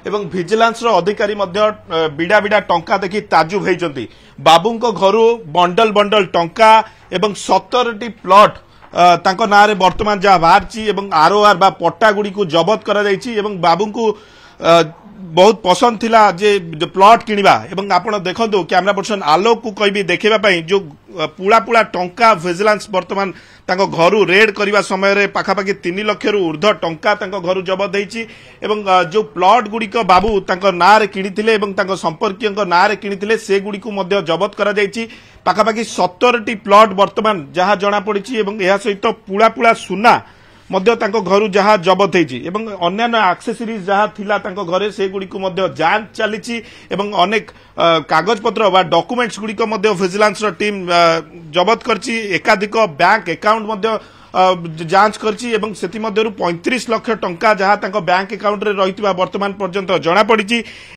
एवं भिजिलांस अधिकारी बिड़ा बिड़ा टंका देखि ताजुब होती बाबू घर बंडल बंडल टंका एवं 17टी प्लॉट तांको नारे वर्तमान जहाँ बाहरी आरओआर बा पट्टा गुड़ी को जबत करा बाबू को बहुत पसंद थिला जे प्लॉट किनिबा एवं आपण देखंतु कैमरा पर्सन आलोक को कहबी देखिबा जो पुला पुला टंका विजिलेंस वर्तमान तांको घरु रेड करबा समय रे पाखापाखि 3 लाख रु ऊर्ध्व टंका तांको घरु जबत देछि एवं जो प्लॉट गुडी को बाबू तांको नारे किनिथिले एवं तांको संपर्कीयଙ୍କ नारे किनिथिले से गुडी को मध्य जबत करा जायछि पाखापाखि 17टी प्लॉट वर्तमान जहां जणा पड़िछि एवं एहा सहित पुला पुला सुना मध्य तांको घरु जहां जबत हेछि एवं अन्य एक्सेसरीज जहां थिला तांको घरे से गुडी को मध्य जांच चलीछि एवं अनेक कागज पत्र बा डॉक्यूमेंट्स गुडी को मध्य विजिलेंस टीम जबत करछि एकाधिक बैंक अकाउंट मध्य जांच करछि एवं सेति मध्यरु 35 लाख टंका जहां तांको बैंक अकाउंट रे रहितबा वर्तमान पर्यंत जणा पड़िछि